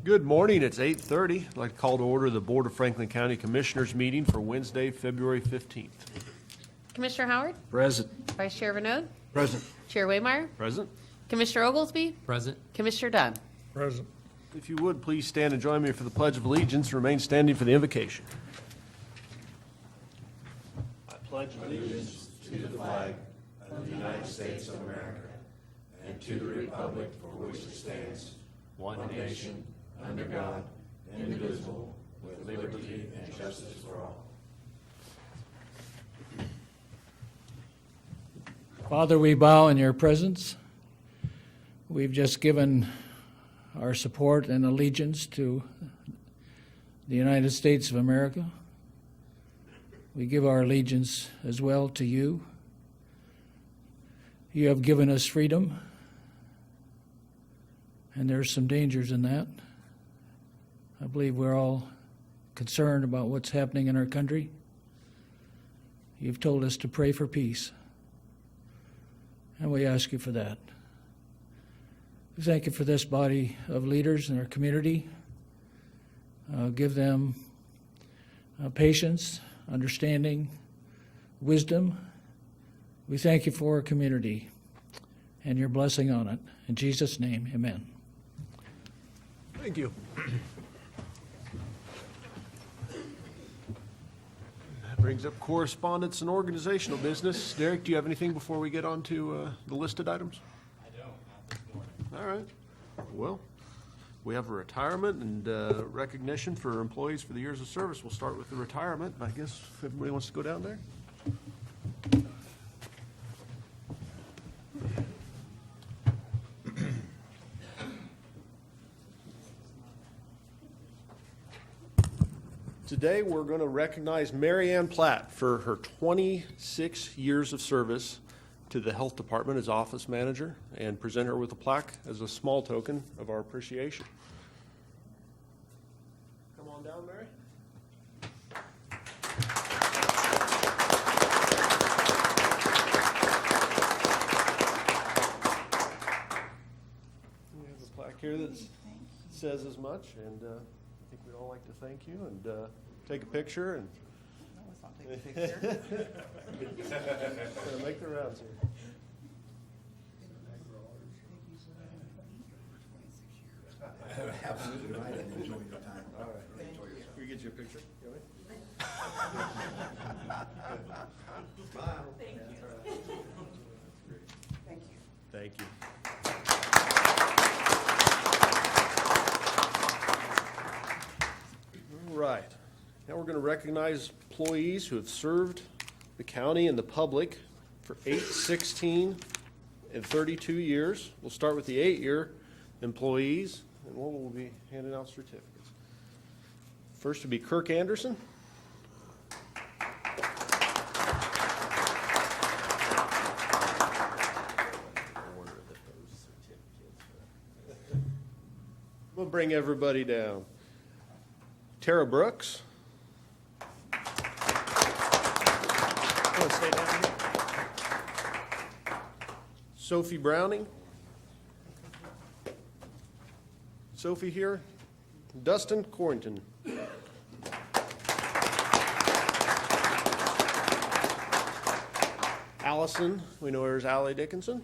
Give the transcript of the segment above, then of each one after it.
Good morning. It's 8:30. I'd like to call to order the Board of Franklin County Commissioners meeting for Wednesday, February 15th. Commissioner Howard? Present. Vice Chair Vinod? Present. Chair Waymeyer? Present. Commissioner Oglesby? Present. Commissioner Dunn? Present. If you would, please stand and join me for the Pledge of Allegiance and remain standing for the invocation. I pledge allegiance to the flag of the United States of America and to the republic for which it stands, one nation, under God, indivisible, with liberty and justice for all. Father, we bow in your presence. We've just given our support and allegiance to the United States of America. We give our allegiance as well to you. You have given us freedom, and there's some dangers in that. I believe we're all concerned about what's happening in our country. You've told us to pray for peace, and we ask you for that. We thank you for this body of leaders in our community. Give them patience, understanding, wisdom. We thank you for our community and your blessing on it. In Jesus' name, amen. Thank you. That brings up correspondence and organizational business. Derek, do you have anything before we get on to the listed items? I don't, not this morning. All right. Well, we have a retirement and recognition for employees for the years of service. We'll start with the retirement. I guess if everybody wants to go down there. Today, we're going to recognize Mary Ann Platt for her 26 years of service to the Health Department as office manager and present her with a plaque as a small token of our appreciation. Come on down, Mary. We have a plaque here that says as much, and I think we'd all like to thank you and take a picture and Let's not take a picture. gonna make the rounds here. Absolutely right, and enjoy your time. All right. Can we get you a picture? You want me? Smile. Thank you. Thank you. All right. Now we're going to recognize employees who have served the county and the public for 8, 16, and 32 years. We'll start with the 8-year employees, and we'll be handing out certificates. First would be Kirk Anderson. We'll bring everybody down. Tara Brooks. Come on, stay down here. Sophie Browning. Sophie here. Dustin Corrington. Allison, we know her as Allie Dickinson.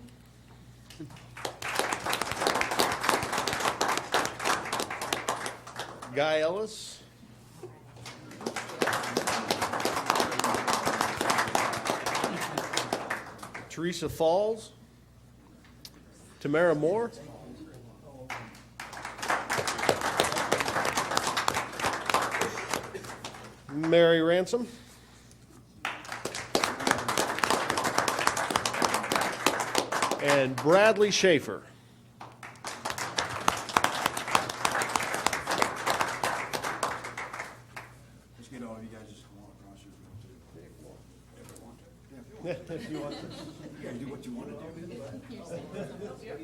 Guy Ellis. Teresa Falls. Tamara Moore. Mary Ransom. And Bradley Schaefer. Let's get all of you guys just come on across your room too. If you want to. Yeah, If you want to. you gotta do what you want to do. Get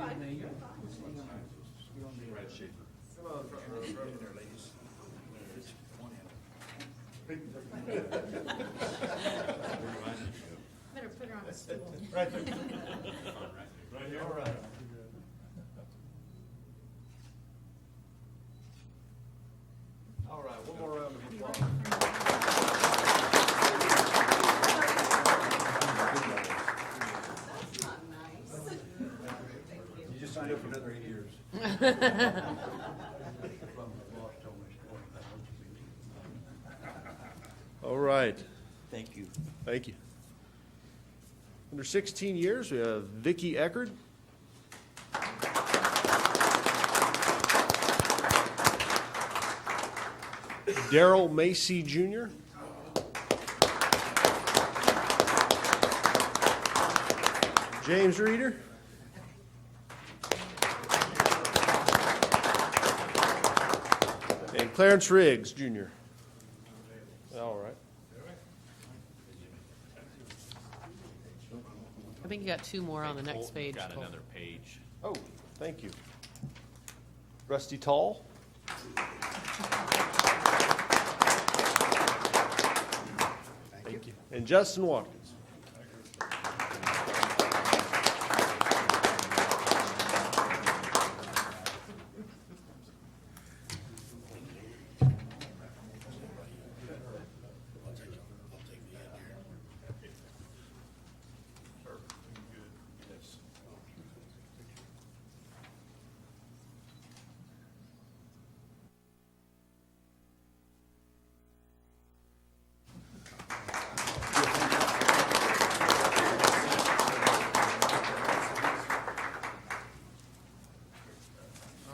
in there, ladies. One hand. Better put her on a stool. Right there. Right here. All right. All right, Thank you. thank you. Under 16 years, we have Vicky Eckerd. Daryl Macy Jr. James Reeder. And Clarence Riggs Jr. All right. I think you got two more on the next page. Got another page. Oh, thank you. Rusty Tall. Thank you. And Justin Watkins.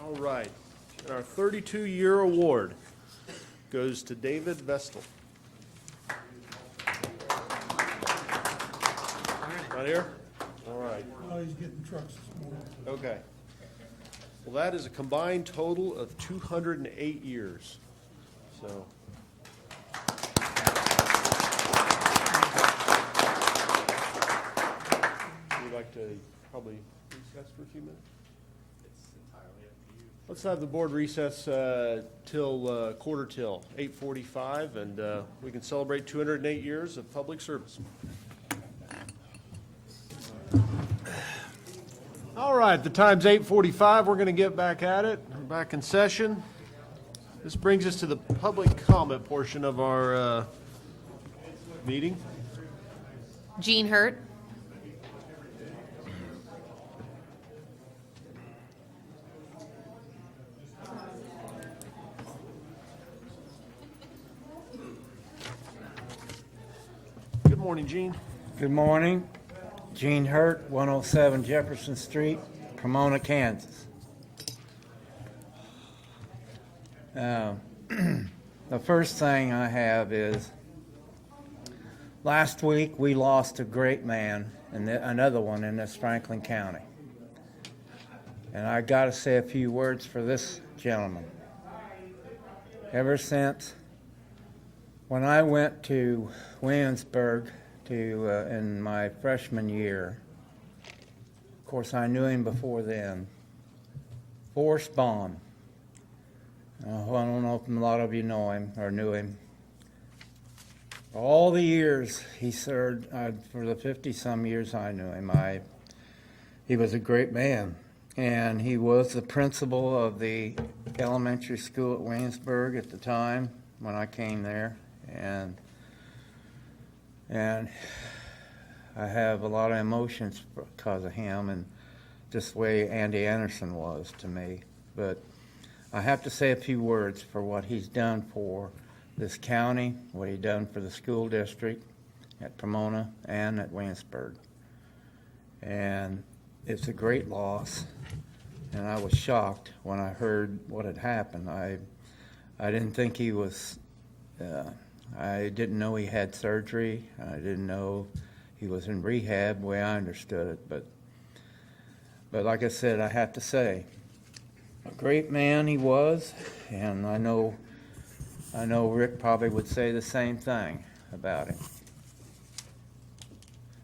All right. And our 32-year award goes to David Vestal. Not here? All right. Oh, he's getting trucks this morning. Okay. Well, that is a combined total of 208 years. So. We'd like to probably recess for a few minutes? It's entirely up to you. Let's have the board recess till quarter till 8:45, and we can celebrate 208 years of public service. All right, the time's 8:45. We're going to get back at it. We're back in session. This brings us to the public comment portion of our meeting. Gene Hurt. Good morning, Gene. Good morning. Gene Hurt, 107 Jefferson Street, Pomona, Kansas. The first thing I have is, last week we lost a great man, and another one in this Franklin County. And I got to say a few words for this gentleman. Ever since when I went to Williamsburg in my freshman year, of course I knew him before then, Forrest Bond. I don't know if a lot of you know him or knew him. All the years he served, for the 50-some years I knew him, he was a great man. And he was the principal of the elementary school at Williamsburg at the time when I came there. And I have a lot of emotions because of him and just the way Andy Anderson was to me. But I have to say a few words for what he's done for this county, what he's done for the school district at Pomona and at Williamsburg. And it's a great loss, and I was shocked when I heard what had happened. I didn't think he was, I didn't know he had surgery. I didn't know he was in rehab, the way I understood it. But like I said, I have to say, a great man he was, and I know Rick probably would say the same thing about him.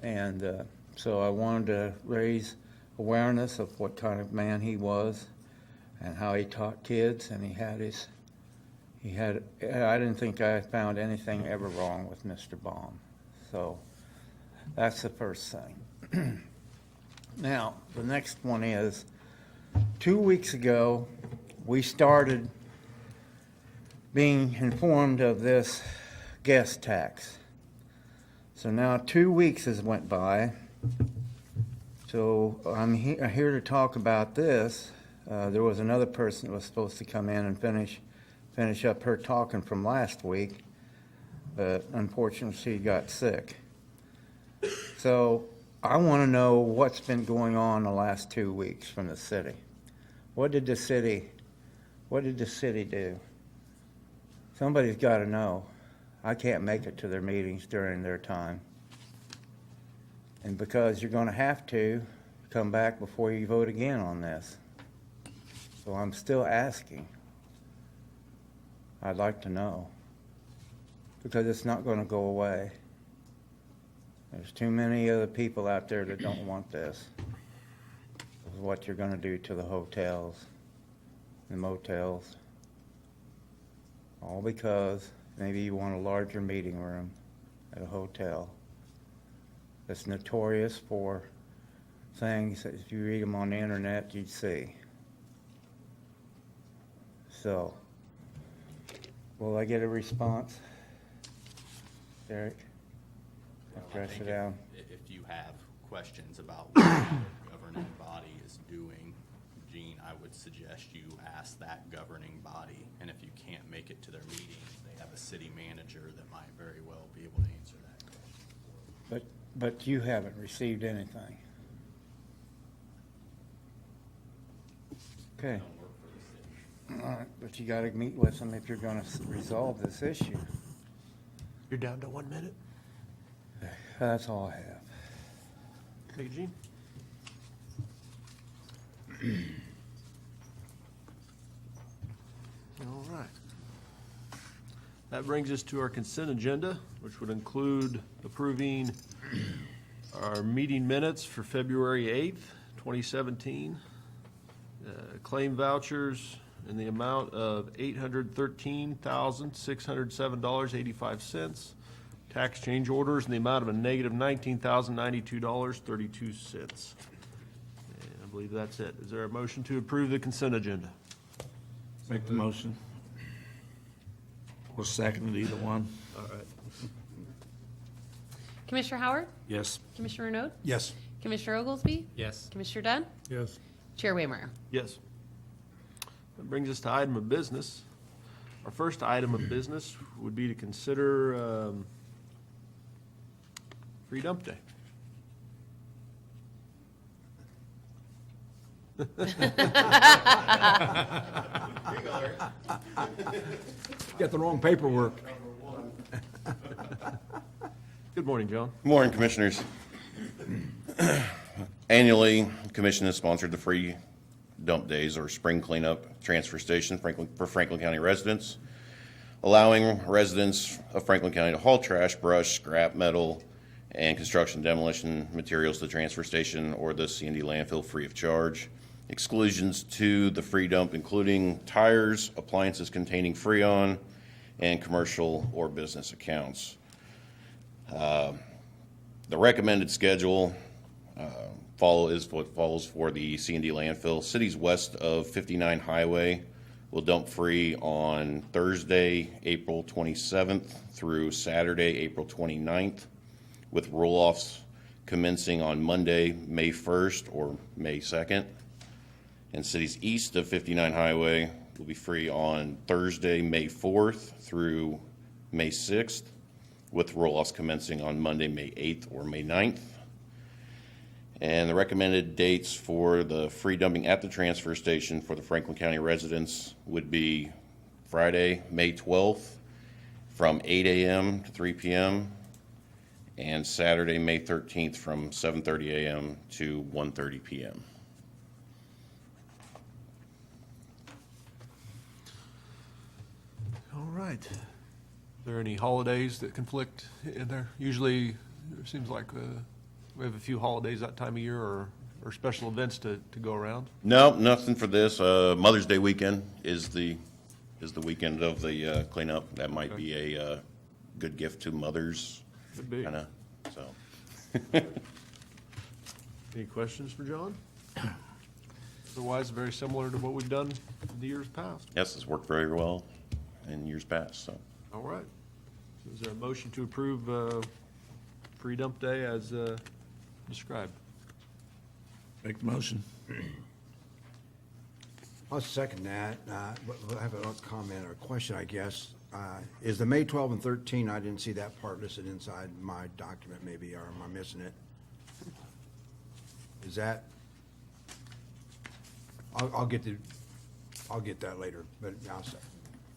And so I wanted to raise awareness of what kind of man he was and how he taught kids, and I didn't think I found anything ever wrong with Mr. Baum. So that's the first thing. Now, the next one is, 2 weeks ago, we started being informed of this guest tax. So now 2 weeks has went by. So I'm here to talk about this. There was another person that was supposed to come in and finish up her talking from last week, but unfortunately she got sick. So I want to know what's been going on the last 2 weeks from the city. What did the city do? Somebody's got to know. I can't make it to their meetings during their time. And because you're going to have to come back before you vote again on this. So I'm still asking. I'd like to know. Because it's not going to go away. There's too many other people out there that don't want this. This is what you're going to do to the hotels, the motels. All because maybe you want a larger meeting room at a hotel. That's notorious for things that if you read them on the internet, you'd see. So, will I get a response, Derek? Press it down. If you have questions about what the governing body is doing, Gene, I would suggest you ask that governing body. And if you can't make it to their meetings, they have a city manager that might very well be able to answer that question. But you haven't received anything. Okay. All right, but you gotta meet with them if you're gonna resolve this issue. You're down to 1 minute. That's all I have. Okay, Gene? All right. That brings us to our consent agenda, which would include approving our meeting minutes for February 8th, 2017, claim vouchers in the amount of $813,607.85, tax change orders in the amount of a negative $19,092.32. And I believe that's it. Is there a motion to approve the consent agenda? Make the motion. Or second, either one. All right. Commissioner Howard? Yes. Commissioner Renaud? Yes. Commissioner Oglesby? Yes. Commissioner Dunn? Yes. Chair Waymeyer? Yes. That brings us to item of business. Our first item of business would be to consider free dump day. Got the wrong paperwork. Good morning, John. Good morning, Commissioners. Annually, the Commission has sponsored the free dump days or spring cleanup transfer station for Franklin County residents, allowing residents of Franklin County to haul trash, brush, scrap metal, and construction demolition materials to the transfer station or the C&D landfill free of charge. Exclusions to the free dump including tires, appliances containing Freon, and commercial or business accounts. The recommended schedule is what follows for the C&D landfill. Cities west of 59 Highway will dump free on Thursday, April 27th through Saturday, April 29th, with roll-offs commencing on Monday, May 1st or May 2nd. And cities east of 59 Highway will be free on Thursday, May 4th through May 6th, with roll-offs commencing on Monday, May 8th or May 9th. And the recommended dates for the free dumping at the transfer station for the Franklin County residents would be Friday, May 12th from 8 a.m. to 3 p.m. and Saturday, May 13th from 7:30 a.m. to 1:30 p.m. All right. Are there any holidays that conflict in there? Usually, it seems like we have a few holidays that time of year or special events to go around. No, nothing for this. Mother's Day weekend is the weekend of the cleanup. That might be a good gift to mothers, Could be. kind of. So, Any questions for John? Otherwise, very similar to what we've done in the years past. yes, it's worked very well in years past. So, All right. So is there a motion to approve free dump day as described? Make the motion. I'll second that, but I have a comment or a question, I guess. Is the May 12 and 13, I didn't see that part listed inside my document maybe, or am I missing it? Is that? I'll get that later, but I'll say.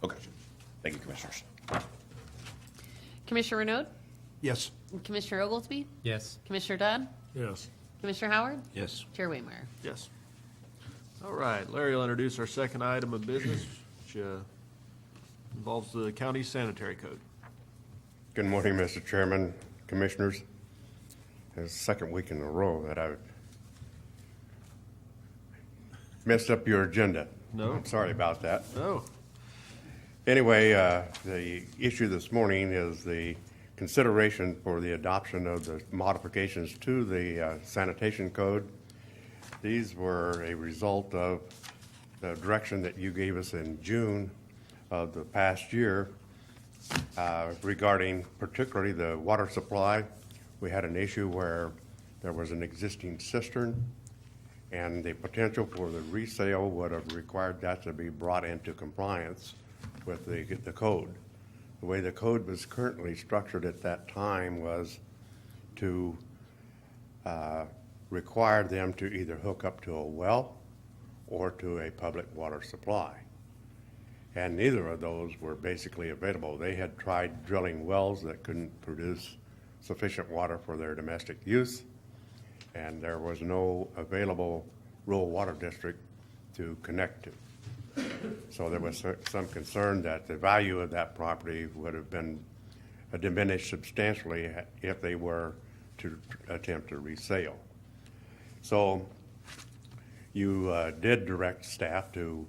Okay. Thank you, Commissioners. Commissioner Renaud, Yes. Commissioner Oglesby, Yes. Commissioner Dodd, Yes. Commissioner Howard, Yes. Chair Waymeyer. Yes. All right, Larry will introduce our second item of business, which involves the county sanitary code. Good morning, Mr. Chairman, Commissioners. It's the second week in a row that I've messed up your agenda. No. I'm sorry about that. Oh, Anyway, the issue this morning is the consideration for the adoption of the modifications to the sanitation code. These were a result of the direction that you gave us in June of the past year regarding particularly the water supply. We had an issue where there was an existing cistern, and the potential for the resale would have required that to be brought into compliance with the code. The way the code was currently structured at that time was to require them to either hook up to a well or to a public water supply. And neither of those were basically available. They had tried drilling wells that couldn't produce sufficient water for their domestic use, and there was no available rural water district to connect to. So there was some concern that the value of that property would have been diminished substantially if they were to attempt a resale. So you did direct staff to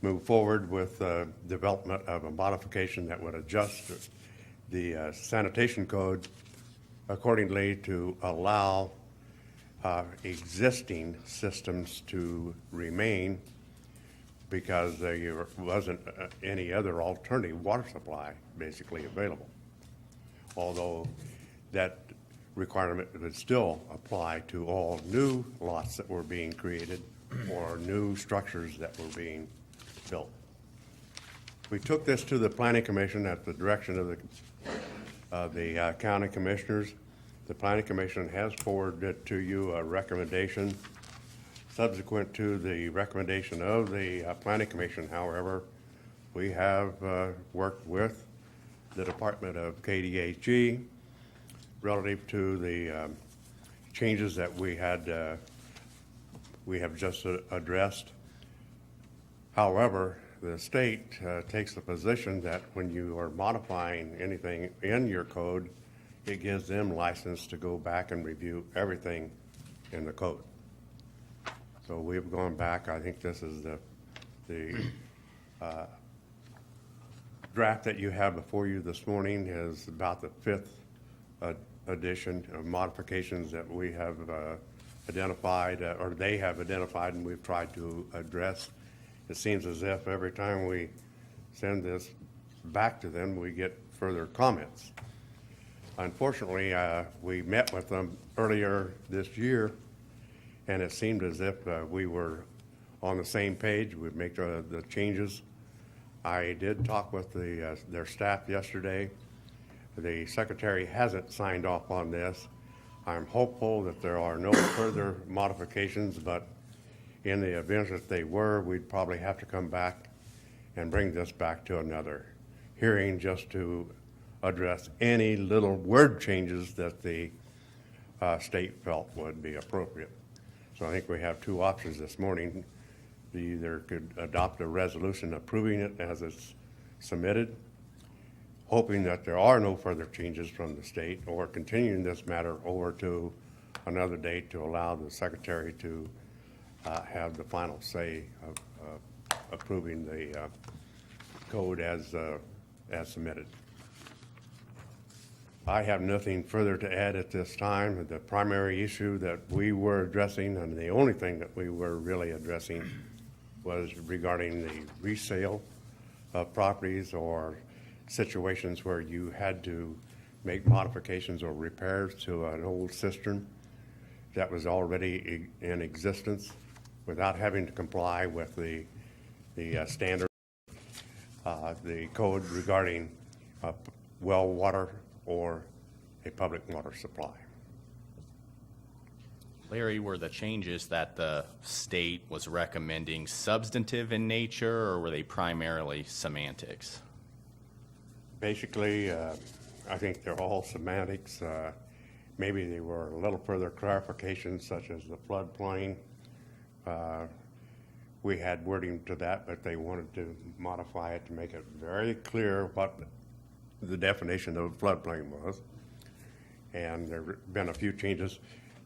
move forward with development of a modification that would adjust the sanitation code accordingly to allow existing systems to remain, because there wasn't any other alternative water supply basically available. Although that requirement would still apply to all new lots that were being created or new structures that were being built. We took this to the Planning Commission at the direction of the county commissioners. The Planning Commission has forwarded to you a recommendation. Subsequent to the recommendation of the Planning Commission, however, we have worked with the Department of KDHE relative to the changes that we have just addressed. However, the state takes the position that when you are modifying anything in your code, it gives them license to go back and review everything in the code. So we've gone back. I think this is the draft that you have before you this morning is about the fifth edition of modifications that we have identified, or they have identified, and we've tried to address. It seems as if every time we send this back to them, we get further comments. Unfortunately, we met with them earlier this year, and it seemed as if we were on the same page. We'd make the changes. I did talk with their staff yesterday. The secretary hasn't signed off on this. I'm hopeful that there are no further modifications, but in the event that they were, we'd probably have to come back and bring this back to another hearing just to address any little word changes that the state felt would be appropriate. So I think we have two options this morning. We either could adopt a resolution approving it as it's submitted, hoping that there are no further changes from the state, or continuing this matter over to another date to allow the secretary to have the final say of approving the code as submitted. I have nothing further to add at this time. The primary issue that we were addressing, and the only thing that we were really addressing, was regarding the resale of properties or situations where you had to make modifications or repairs to an old cistern that was already in existence without having to comply with the the standard, the code regarding well water or a public water supply. Larry, were the changes that the state was recommending substantive in nature, or were they primarily semantics? Basically, I think they're all semantics. Maybe they were a little further clarification, such as the floodplain. We had wording to that, but they wanted to modify it to make it very clear what the definition of floodplain was. And there have been a few changes.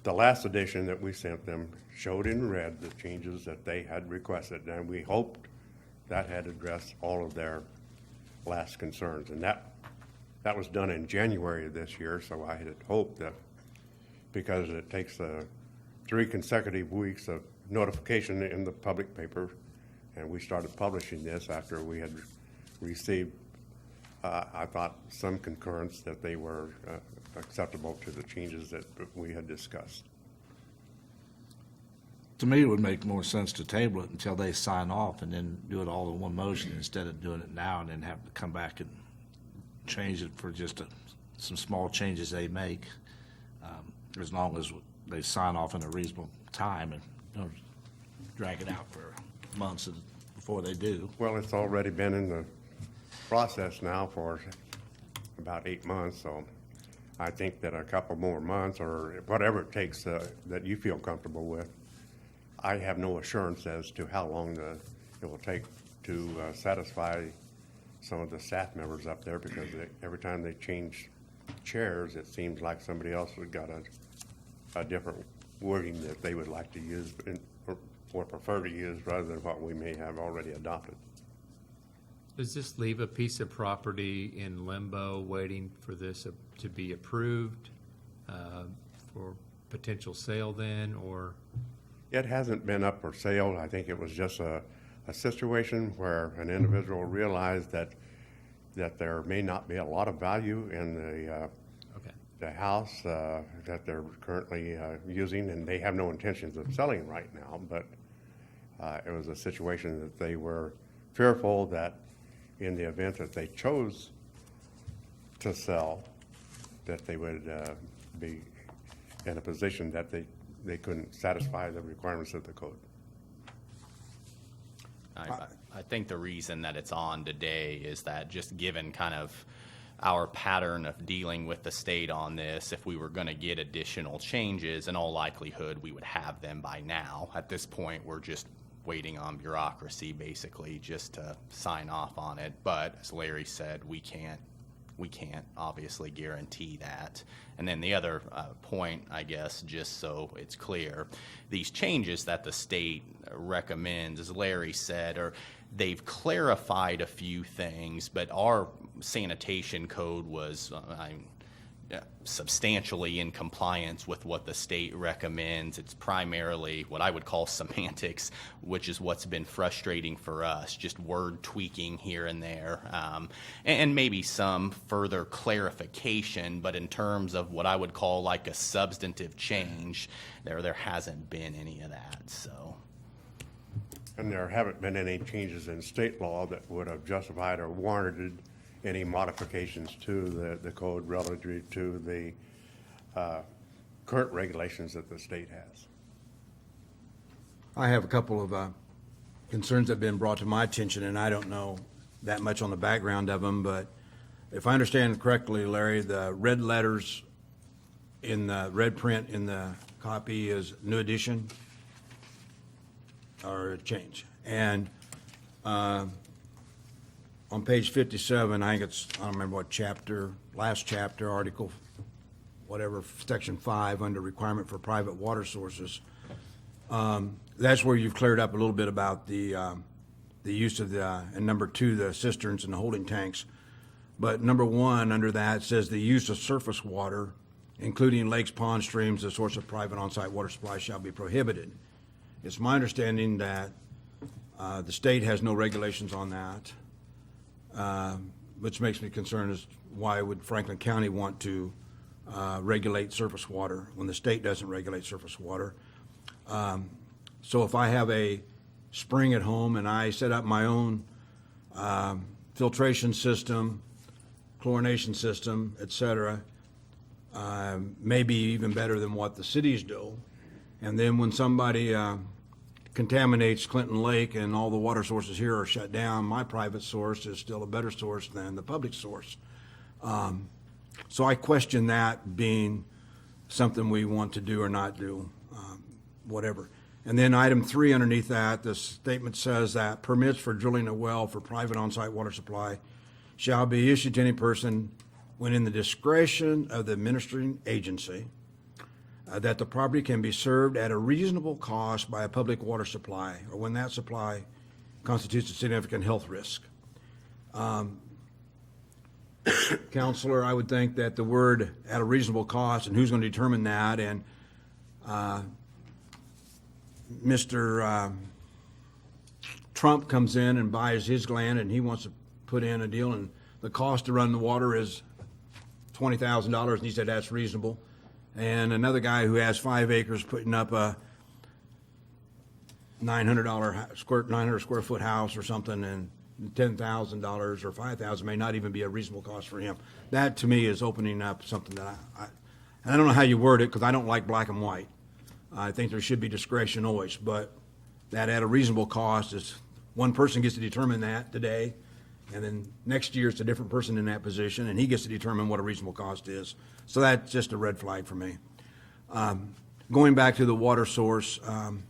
The last edition that we sent them showed in red the changes that they had requested, and we hoped that had addressed all of their last concerns. And that was done in January of this year, so I had hoped that because it takes 3 consecutive weeks of notification in the public paper, and we started publishing this after we had received, I thought, some concurrence that they were acceptable to the changes that we had discussed. To me, it would make more sense to table it until they sign off and then do it all in one motion instead of doing it now and then have to come back and change it for just some small changes they make, as long as they sign off in a reasonable time and don't drag it out for months before they do. Well, it's already been in the process now for about 8 months, so I think that a couple more months or whatever it takes that you feel comfortable with. I have no assurance as to how long it will take to satisfy some of the staff members up there, because every time they change chairs, it seems like somebody else has got a different wording that they would like to use or prefer to use rather than what we may have already adopted. Does this leave a piece of property in limbo waiting for this to be approved for potential sale then, or? It hasn't been up for sale. I think it was just a situation where an individual realized that there may not be a lot of value in the house that they're currently using, and they have no intentions of selling right now, but it was a situation that they were fearful that in the event that they chose to sell, that they would be in a position that they couldn't satisfy the requirements of the code. I think the reason that it's on today is that, just given kind of our pattern of dealing with the state on this, if we were going to get additional changes, in all likelihood we would have them by now. At this point, we're just waiting on bureaucracy basically just to sign off on it. But as Larry said, we can't obviously guarantee that. And then the other point, I guess, just so it's clear, these changes that the state recommends, as Larry said, they've clarified a few things, but our sanitation code was substantially in compliance with what the state recommends. It's primarily what I would call semantics, which is what's been frustrating for us, just word tweaking here and there, and maybe some further clarification, but in terms of what I would call like a substantive change, there hasn't been any of that. So. And there haven't been any changes in state law that would have justified or warranted any modifications to the code relative to the current regulations that the state has. I have a couple of concerns that have been brought to my attention, and I don't know that much on the background of them, but if I understand correctly, Larry, the red letters in the red print in the copy is new edition or a change. And on page 57, I think I don't remember what chapter, last chapter, article, whatever, section 5, under requirement for private water sources. That's where you've cleared up a little bit about the use of and number 2, the cisterns and the holding tanks. But number 1, under that, says the use of surface water, including lakes, ponds, streams, the source of private on-site water supply shall be prohibited. It's my understanding that the state has no regulations on that. Which makes me concerned is why would Franklin County want to regulate surface water when the state doesn't regulate surface water? So if I have a spring at home, and I set up my own filtration system, chlorination system, et cetera, maybe even better than what the cities do. And then when somebody contaminates Clinton Lake and all the water sources here are shut down, my private source is still a better source than the public source. So I question that being something we want to do or not do, whatever. And then item 3 underneath that, the statement says that permits for drilling a well for private on-site water supply shall be issued to any person when in the discretion of the administering agency, that the property can be served at a reasonable cost by a public water supply, or when that supply constitutes a significant health risk. Counselor, I would think that the word at a reasonable cost, and who's going to determine that, and Mr. Trump comes in and buys his land and he wants to put in a deal and the cost to run the water is $20,000 and he said that's reasonable. And another guy who has 5 acres putting up a $900 square foot house or something and $10,000 or $5,000 may not even be a reasonable cost for him. That to me is opening up something that and I don't know how you word it because I don't like black and white. I think there should be discretion always, but that at a reasonable cost is one person gets to determine that today, and then next year it's a different person in that position, and he gets to determine what a reasonable cost is. So that's just a red flag for me. Going back to the water source, I'm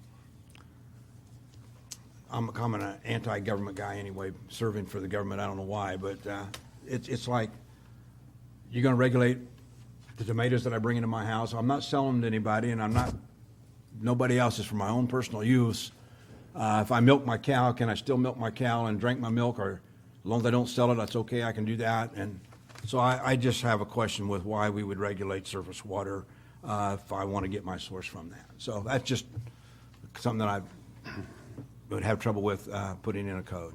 an anti-government guy anyway, serving for the government. I don't know why, but it's like you're going to regulate the tomatoes that I bring into my house. I'm not selling them to anybody, and nobody else is for my own personal use. If I milk my cow, can I still milk my cow and drink my milk? Or as long as I don't sell it, that's okay, I can do that. And so I just have a question with why we would regulate surface water if I want to get my source from that. So that's just something that I would have trouble with putting in a code.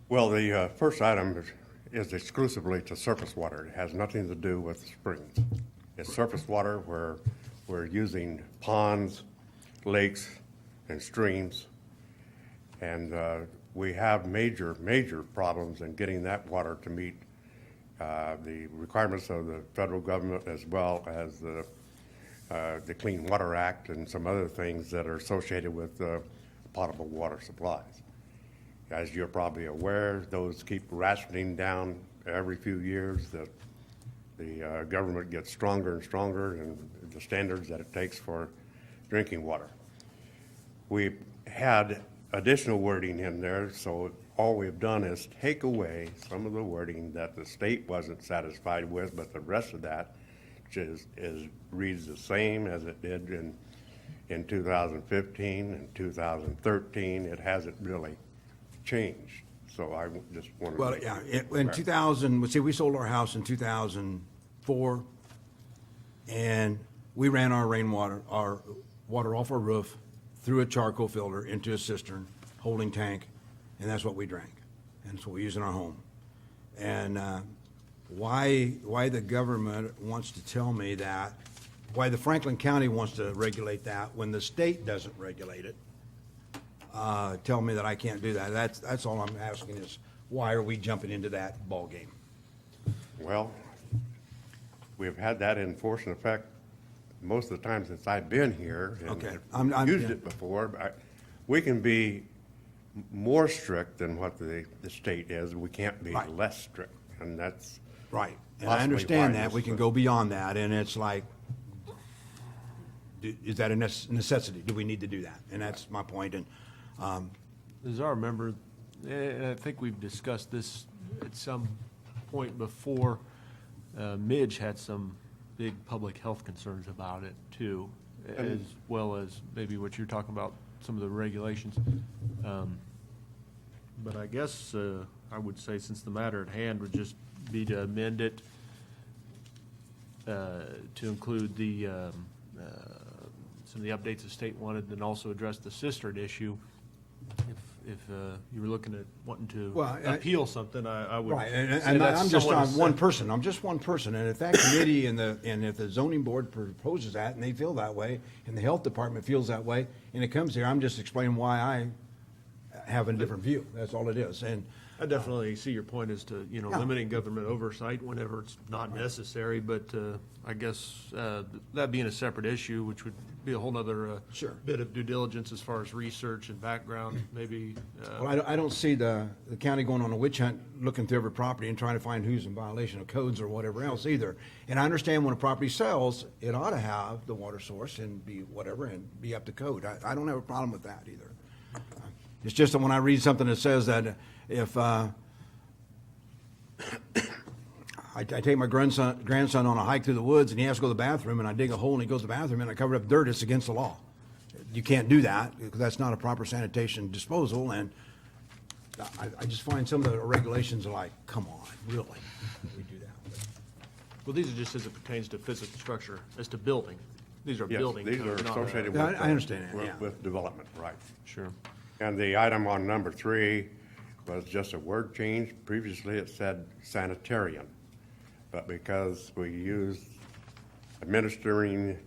Well, the first item is exclusively to surface water. It has nothing to do with springs. It's surface water where we're using ponds, lakes, and streams. And we have major problems in getting that water to meet the requirements of the federal government as well as the Clean Water Act and some other things that are associated with potable water supplies. As you're probably aware, those keep rationing down every few years. The government gets stronger and stronger in the standards that it takes for drinking water. We had additional wording in there, so all we've done is take away some of the wording that the state wasn't satisfied with, but the rest of that reads the same as it did in 2015 and 2013. It hasn't really changed. So I just wanted to. Well, yeah, in 2000, we sold our house in 2004, and we ran our water off our roof through a charcoal filter into a cistern, holding tank, and that's what we drank, and that's what we use in our home. And why the government wants to tell me that, why the Franklin County wants to regulate that when the state doesn't regulate it, tell me that I can't do that. That's all I'm asking is, why are we jumping into that ballgame? Well, we've had that in force and effect most of the time since I've been here. And Okay. have used it before. But we can be more strict than what the state is. We can't be Right. less strict, and that's Right. And possibly I understand why that. this We can was- go beyond that, and it's like, is that a necessity? Do we need to do that? And that's my point. And As I remember, and I think we've discussed this at some point before, Midge had some big public health concerns about it too, as well as maybe what you're talking about, some of the regulations. But I guess I would say, since the matter at hand would just be to amend it to include some of the updates the state wanted, and also address the cistern issue. you were looking at wanting to Well, appeal something, I would Right, say and that's I'm just somewhat on one person, I'm just one person, and if that committee and if the zoning board proposes that, and they feel that way, and the health department feels that way, and it comes here, I'm just explaining why I have a different view, that's all it is, and I definitely see your point as to, Yeah. limiting government oversight whenever it's not necessary, but I guess that being a separate issue, which would be a whole nother Sure. bit of due diligence as far as research and background, maybe. well, I don't see the county going on a witch hunt, looking through every property and trying to find who's in violation of codes or whatever else either. And I understand when a property sells, it ought to have the water source and be whatever, and be up to code. I don't have a problem with that either. It's just that when I read something that says that if, I take my grandson on a hike through the woods and he has to go to the bathroom, and I dig a hole and he goes to the bathroom and I cover up dirt, it's against the law. You can't do that, because that's not a proper sanitation disposal, and I just find some of the regulations are like, come on, really? We do that. Well, these are just as it pertains to physical structure, as to building. These are Yes, building. these are codes, not, associated Yeah, with. I understand that, with- yeah. With development, right. Sure. And the item on number 3 was just a word change. Previously, it said sanitarian. But because we used administering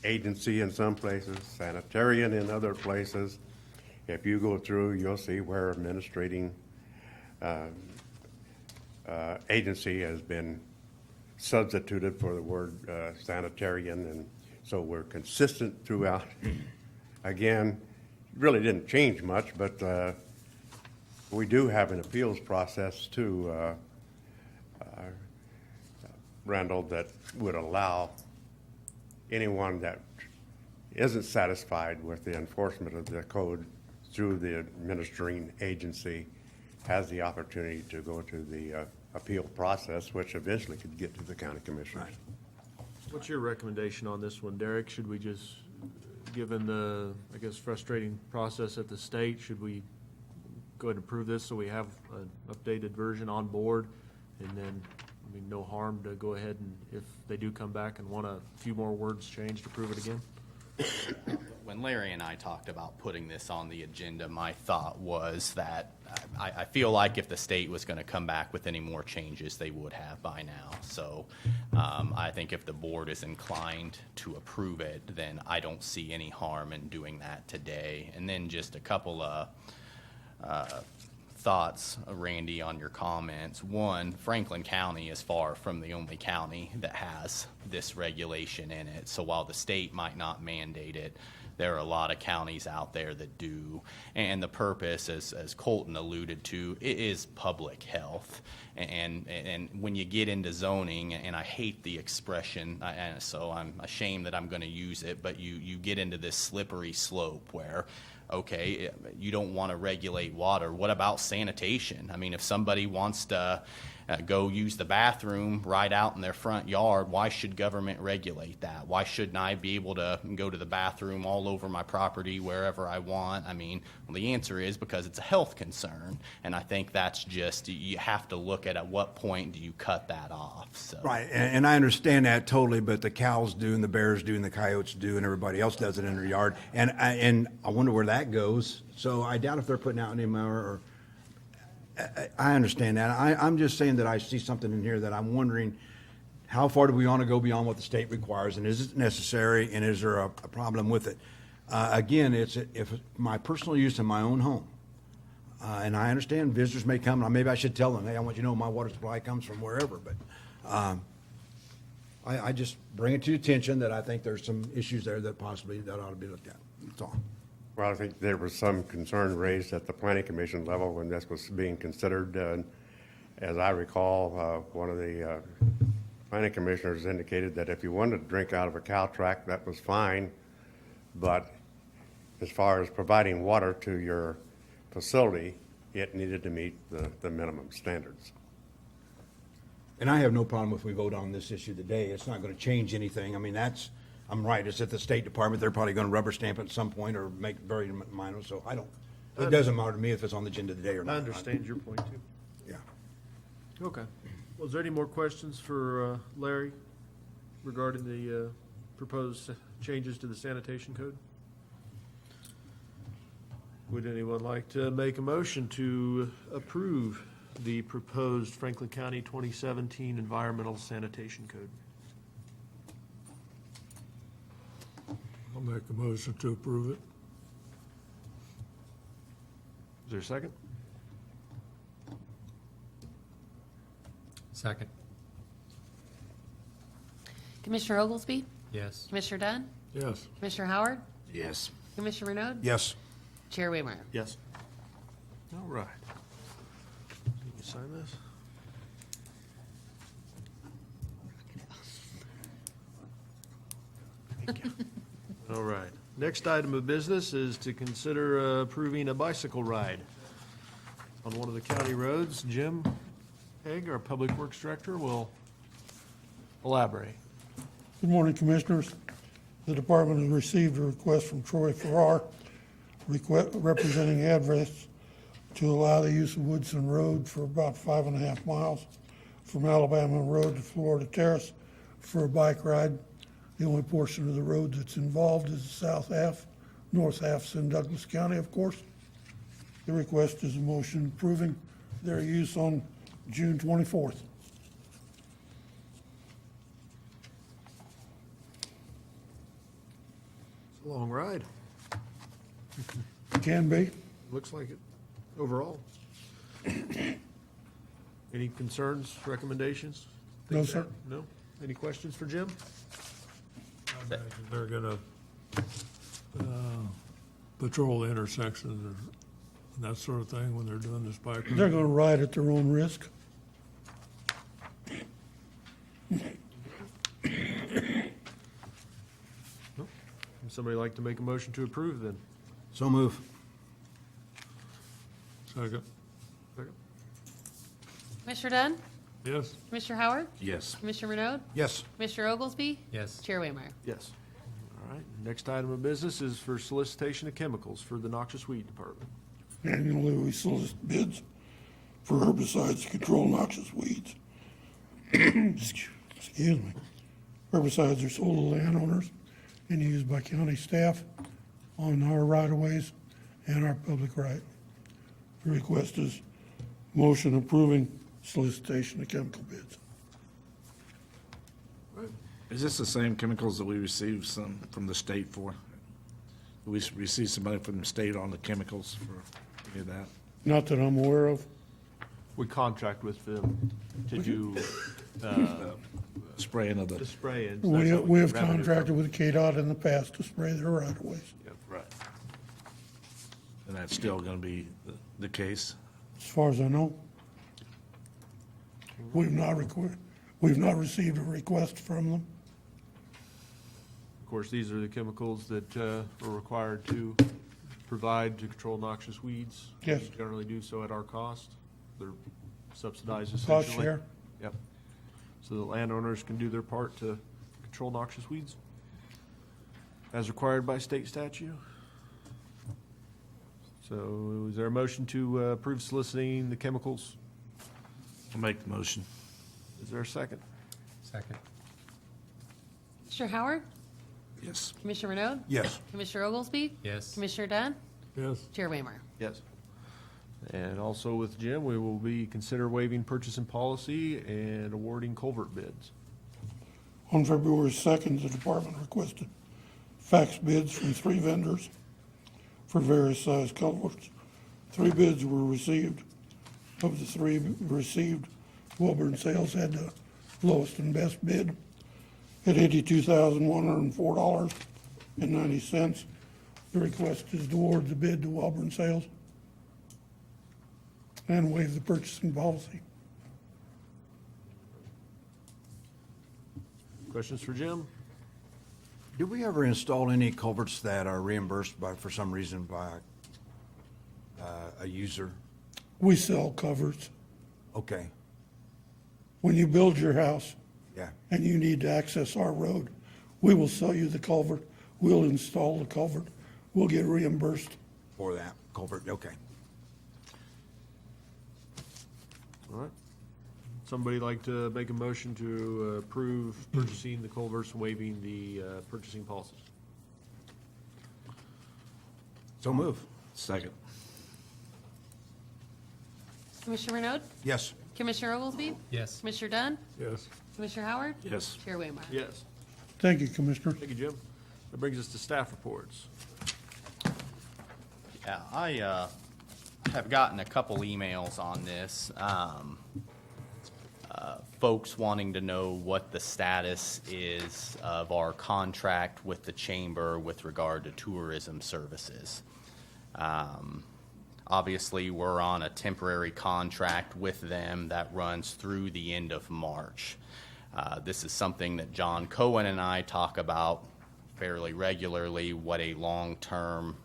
agency in some places, sanitarian in other places, if you go through, you'll see where administrating agency has been substituted for the word sanitarian, and so we're consistent throughout. Again, really didn't change much, but we do have an appeals process too, Randall, that would allow anyone that isn't satisfied with the enforcement of the code through the administering agency has the opportunity to go to the appeal process, which eventually could get to the county commissioners. What's your recommendation on this one, Derek? Should we just, given the, I guess, frustrating process at the state, should we go ahead and approve this so we have an updated version on board? And then, I mean, no harm to go ahead and, if they do come back and want a few more words changed, approve it again? When Larry and I talked about putting this on the agenda, my thought was that I feel like if the state was going to come back with any more changes, they would have by now. So I think if the board is inclined to approve it, then I don't see any harm in doing that today. And then just a couple of thoughts, Randy, on your comments. One, Franklin County is far from the only county that has this regulation in it. So while the state might not mandate it, there are a lot of counties out there that do. And the purpose, as Colton alluded to, it is public health. And when you get into zoning, and I hate the expression, and so I'm ashamed that I'm going to use it, but you get into this slippery slope where, okay, you don't want to regulate water. What about sanitation? I mean, if somebody wants to go use the bathroom right out in their front yard, why should government regulate that? Why shouldn't I be able to go to the bathroom all over my property wherever I want? I mean, well, the answer is because it's a health concern. And I think that's just, you have to look at what point do you cut that off. So. Right, and I understand that totally, but the cows do, and the bears do, and the coyotes do, and everybody else does it in their yard. And I wonder where that goes. So I doubt if they're putting out any more, or, I understand that. I'm just saying that I see something in here that I'm wondering, how far do we want to go beyond what the state requires, and is it necessary, and is there a problem with it? Again, if my personal use in my own home, and I understand visitors may come, and maybe I should tell them, hey, I want you to know my water supply comes from wherever, but I just bring it to your attention that I think there's some issues there that possibly that ought to be looked at. That's all. Well, I think there was some concern raised at the planning commission level when this was being considered. As I recall, one of the planning commissioners indicated that if you wanted to drink out of a cow track, that was fine. But as far as providing water to your facility, it needed to meet the minimum standards. And I have no problem if we vote on this issue today. It's not going to change anything. I mean, I'm right, it's at the State Department. They're probably going to rubber stamp it at some point or make it very minor, so it doesn't matter to me if it's on the agenda today or not. I understand your point, too. Yeah. Okay. Well, is there any more questions for Larry regarding the proposed changes to the sanitation code? Would anyone like to make a motion to approve the proposed Franklin County 2017 Environmental Sanitation Code? I'll make a motion to approve it. Is there a second? Second. Commissioner Oglesby? Yes. Commissioner Dunn? Yes. Commissioner Howard? Yes. Commissioner Renaud? Yes. Chair Waymeyer? Yes. All right. You sign this? Thank you. All right. Next item of business is to consider approving a bicycle ride on one of the county roads. Jim Haig, our Public Works Director, will elaborate. Good morning, Commissioners. The department has received a request from Troy Farrar, representing Advest, to allow the use of Woodson Road for about 5.5 miles from Alabama Road to Florida Terrace for a bike ride. The only portion of the road that's involved is the south half. North half's in Douglas County, of course. The request is a motion approving their use on June 24th. It's a long ride. Can be. Looks like it overall. Any concerns, recommendations? No, sir. No? Any questions for Jim? I imagine they're gonna patrol the intersections and that sort of thing when they're doing this bike ride. They're going to ride at their own risk. Would somebody like to make a motion to approve then? So move. Second. Second. Commissioner Dunn? Yes. Commissioner Howard? Yes. Commissioner Renaud? Yes. Commissioner Oglesby? Yes. Chair Waymeyer? Yes. All right. Next item of business is for solicitation of chemicals for the noxious weed department. Annually, we solicit bids for herbicides to control noxious weeds. Excuse me. Herbicides are sold to landowners and used by county staff on our right-of-ways and our public right. The request is motion approving solicitation of chemical bids. Is this the same chemicals that we received some from the state for? We received some money from the state on the chemicals for any of that? Not that I'm aware of. We contract with them to do Spraying of the the, spray-ins. We That's what we have get revenue contracted with KDOT in the past to spray their right-of-ways. from. Yep, right. and that's still gonna be the case? As far as I know. We've not received a request from them. Of course, these are the chemicals that are required to provide to control noxious weeds. Yes. We generally do so at our cost. They're subsidized essentially. Cost share. Yep. So the landowners can do their part to control noxious weeds as required by state statute. So is there a motion to approve soliciting the chemicals? I'll make the motion. Is there a second? Second. Commissioner Howard? Yes. Commissioner Renaud? Yes. Commissioner Oglesby? Yes. Commissioner Dunn? Yes. Chair Waymeyer? Yes. And also with Jim, we will be consider waiving purchasing policy and awarding culvert bids. On February 2nd, the department requested fax bids from 3 vendors for various size culverts. 3 bids were received. Of the 3 received, Wilburn Sales had the lowest and best bid at $82,104.90. The request is to award the bid to Wilburn Sales and waive the purchasing policy. Questions for Jim? Do we ever install any culverts that are reimbursed by, for some reason, by a user? We sell covers. Okay, When you build your house yeah. and you need to access our road, we will sell you the culvert. We'll install the culvert. We'll get reimbursed. For that culvert, okay. All right. Somebody like to make a motion to approve purchasing the culverts, waiving the purchasing policies? So move. Second. Commissioner Renaud, Yes. Commissioner Oglesby, Yes. Commissioner Dunn, Yes. Commissioner Howard, Yes. Chair Waymire. Yes. Thank you, Commissioner. Thank you, Jim. That brings us to staff reports. Yeah, I have gotten a couple emails on this. Folks wanting to know what the status is of our contract with the chamber with regard to tourism services. Obviously, we're on a temporary contract with them that runs through the end of March. This is something that John Cohen and I talk about fairly regularly, what a long-term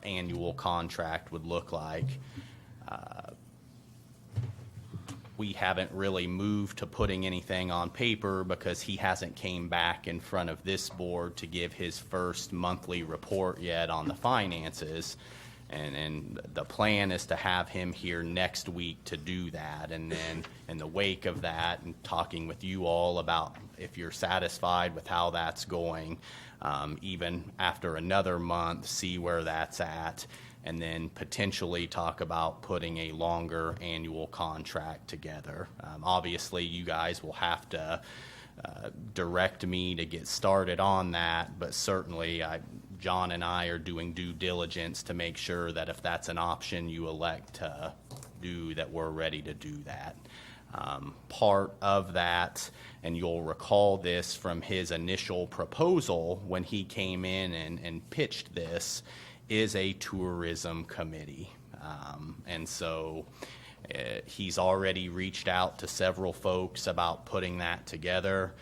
annual contract would look like. We haven't really moved to putting anything on paper because he hasn't came back in front of this board to give his first monthly report yet on the finances. And the plan is to have him here next week to do that. And then in the wake of that, and talking with you all about if you're satisfied with how that's going, even after another month, see where that's at, and then potentially talk about putting a longer annual contract together. Obviously, you guys will have to direct me to get started on that, but certainly John and I are doing due diligence to make sure that if that's an option you elect to do, that we're ready to do that. Part of that, and you'll recall this from his initial proposal when he came in and pitched this, is a tourism committee. And so he's already reached out to several folks about putting that together.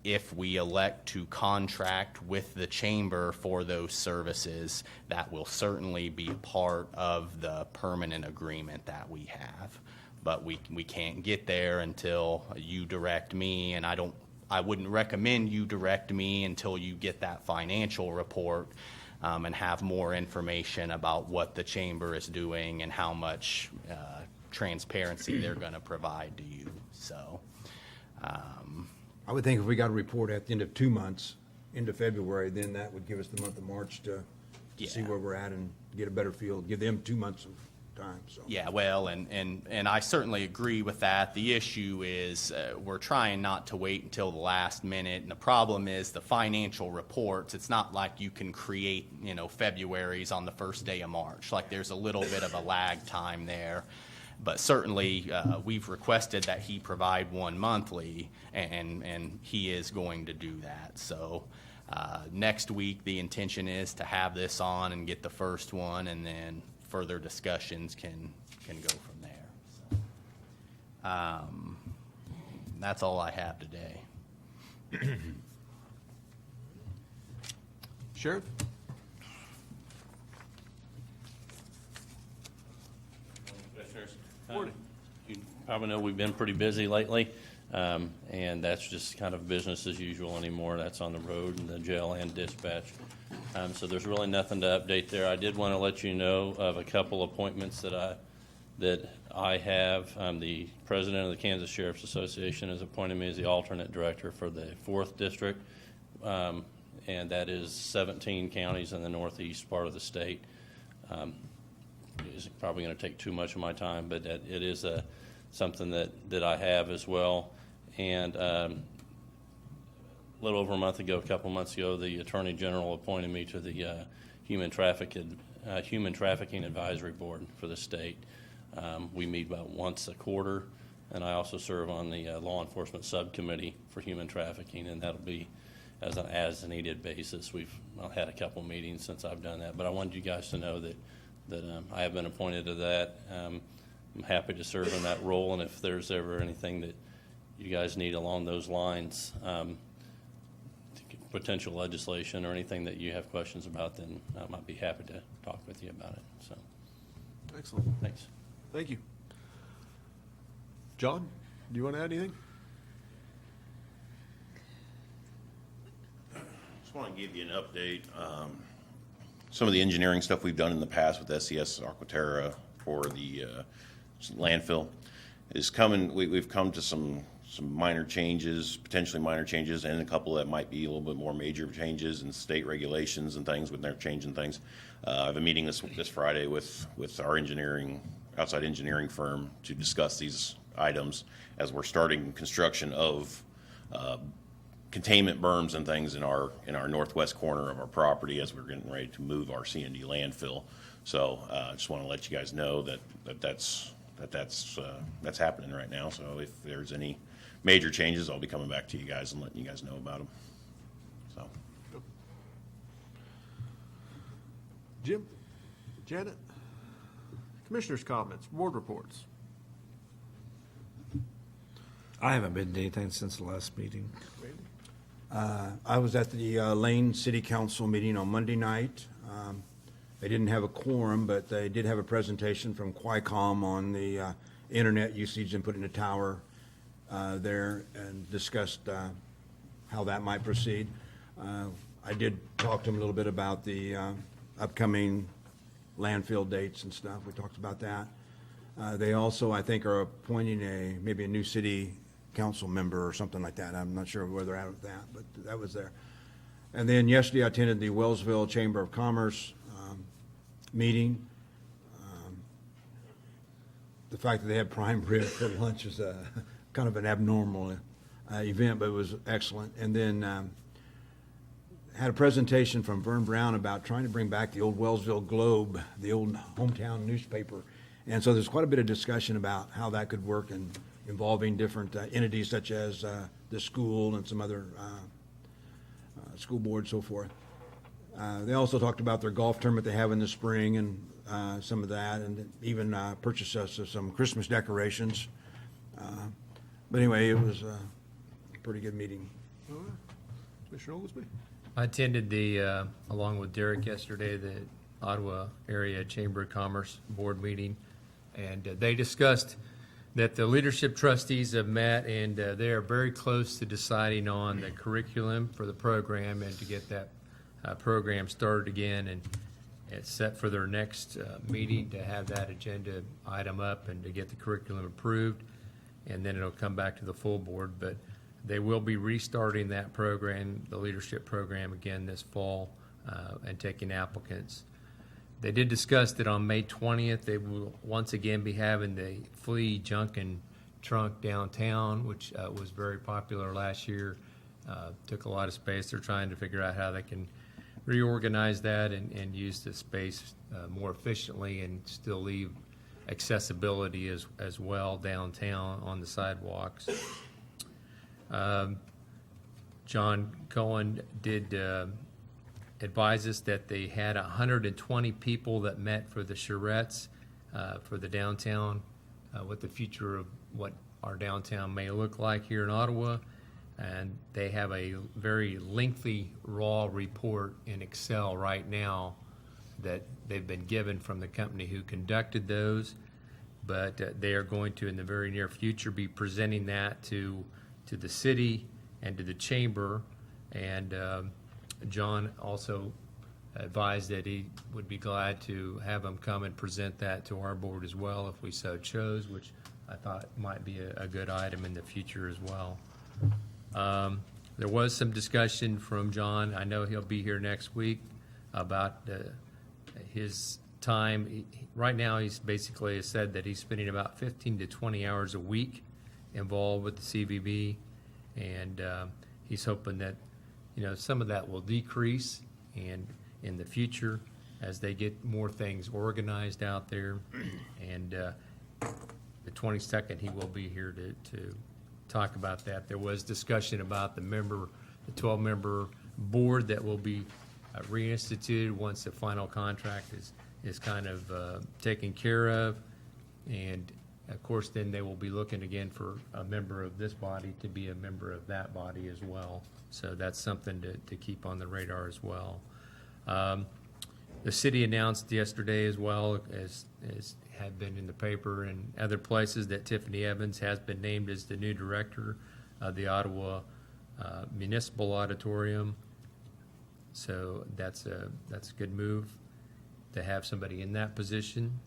If we elect to contract with the chamber for those services, that will certainly be a part of the permanent agreement that we have. But we can't get there until you direct me, and I wouldn't recommend you direct me until you get that financial report and have more information about what the chamber is doing and how much transparency they're going to provide to you. So I would think if we got a report at the end of 2 months, into February, then that would give us the month of March to see Yeah. where we're at and get a better feel, give them 2 months of time, so. yeah, well, and I certainly agree with that. The issue is we're trying not to wait until the last minute, and the problem is the financial reports. It's not like you can create, February's on the first day of March. Like there's a little bit of a lag time there. But certainly, we've requested that he provide one monthly, and he is going to do that. So next week, the intention is to have this on and get the first one, and then further discussions can go from there. So, that's all I have today. Sheriff? Commissioners. Morning. You probably know we've been pretty busy lately, and that's just kind of business as usual anymore. That's on the road and the jail and dispatch. So there's really nothing to update there. I did want to let you know of a couple appointments that I have. The president of the Kansas Sheriff's Association has appointed me as the alternate director for the 4th District, and that is 17 counties in the northeast part of the state. It's probably going to take too much of my time, but it is something that I have as well. And a little over a couple months ago, the Attorney General appointed me to the Human Trafficking Advisory Board for the state. We meet about once a quarter, and I also serve on the Law Enforcement Subcommittee for Human Trafficking, and that'll be as an as-needed basis. We've had a couple meetings since I've done that, but I wanted you guys to know that I have been appointed to that. I'm happy to serve in that role, and if there's ever anything that you guys need along those lines, potential legislation or anything that you have questions about, then I might be happy to talk with you about it. So, Excellent. thanks. Thank you. John, do you want to add anything? Just want to give you an update. Some of the engineering stuff we've done in the past with SCS Aquaterra for the landfill is coming. We've come to some minor changes, potentially minor changes, and a couple that might be a little bit more major changes in state regulations and things when they're changing things. I have a meeting this Friday with our engineering outside engineering firm to discuss these items as we're starting construction of containment berms and things in our northwest corner of our property as we're getting ready to move our C&D landfill. So I just want to let you guys know that's happening right now. So if there's any major changes, I'll be coming back to you guys and letting you guys know about them. So. Jim, Janet, commissioners' comments, board reports. I haven't been to anything since the last meeting. I was at the Lane City Council meeting on Monday night. They didn't have a quorum, but they did have a presentation from Qualcomm on the internet usage and putting a tower there, and discussed how that might proceed. I did talk to them a little bit about the upcoming landfill dates and stuff. We talked about that. They also, I think, are appointing maybe a new city council member or something like that. I'm not sure where they're at with that, but that was there. And then yesterday I attended the Wellsville Chamber of Commerce meeting. The fact that they had prime rib for lunch is kind of an abnormal event, but it was excellent. And then had a presentation from Vern Brown about trying to bring back the old Wellsville Globe, the old hometown newspaper. And so there's quite a bit of discussion about how that could work, and involving different entities such as the school and some other school board, so forth. They also talked about their golf tournament they have in the spring and some of that, and even purchased us some Christmas decorations. But anyway, it was a pretty good meeting. All right. Commissioner Oglesby? I attended the, along with Derek yesterday, the Ottawa Area Chamber of Commerce Board meeting, and they discussed that the leadership trustees have met, and they are very close to deciding on the curriculum for the program and to get that program started again. And it's set for their next meeting to have that agenda item up and to get the curriculum approved, and then it'll come back to the full board. But they will be restarting that program, the leadership program, again this fall, and taking applicants. They did discuss that on May 20th, they will once again be having the flea, junk, and trunk downtown, which was very popular last year. Took a lot of space. They're trying to figure out how they can reorganize that and use the space more efficiently and still leave accessibility as well downtown on the sidewalks. John Cohen did advise us that they had 120 people that met for the charrettes for the downtown, what the future of what our downtown may look like here in Ottawa. And they have a very lengthy raw report in Excel right now that they've been given from the company who conducted those. But they are going to, in the very near future, be presenting that to the city and to the chamber. And John also advised that he would be glad to have them come and present that to our board as well if we so chose, which I thought might be a good item in the future as well. There was some discussion from John, I know he'll be here next week, about his time. Right now, he's basically said that he's spending about 15 to 20 hours a week involved with the CVB, and he's hoping that some of that will decrease, and in the future, as they get more things organized out there. And the 22nd, he will be here to talk about that. There was discussion about the 12-member board that will be reinstituted once the final contract is kind of taken care of. And of course, then they will be looking again for a member of this body to be a member of that body as well. So that's something to keep on the radar as well. The city announced yesterday as well, as had been in the paper and other places, that Tiffany Evans has been named as the new director of the Ottawa Municipal Auditorium. So that's a good move to have somebody in that position.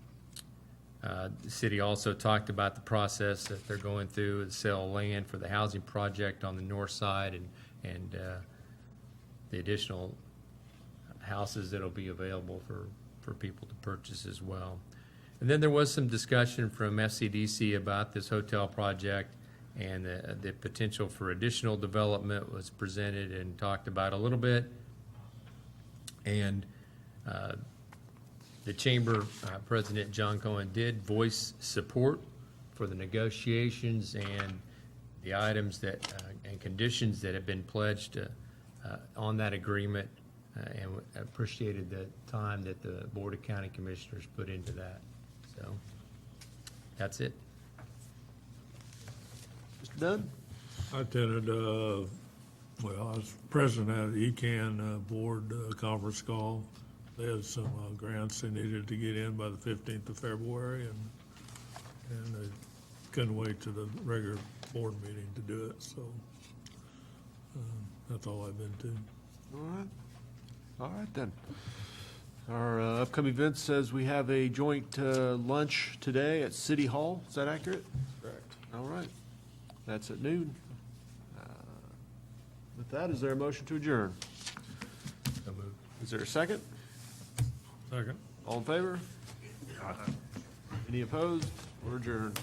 The city also talked about the process that they're going through, the sale of land for the housing project on the north side, and the additional houses that'll be available for people to purchase as well. And then there was some discussion from FCDC about this hotel project, and the potential for additional development was presented and talked about a little bit. And the Chamber President John Cohen did voice support for the negotiations and the items that, and conditions that have been pledged on that agreement, and appreciated the time that the Board of County Commissioners put into that. So, that's it. Mr. Dunn? I attended, well, I was president of the ECAN board conference call. They had some grants they needed to get in by the 15th of February, and they couldn't wait to the regular board meeting to do it, so that's all I've been to. All right then. Our upcoming event says we have a joint lunch today at City Hall. Is that accurate? Correct. All right. That's at noon. With that, is there a motion to adjourn? Is there a second? Second. All in favor? Any opposed? We're adjourned.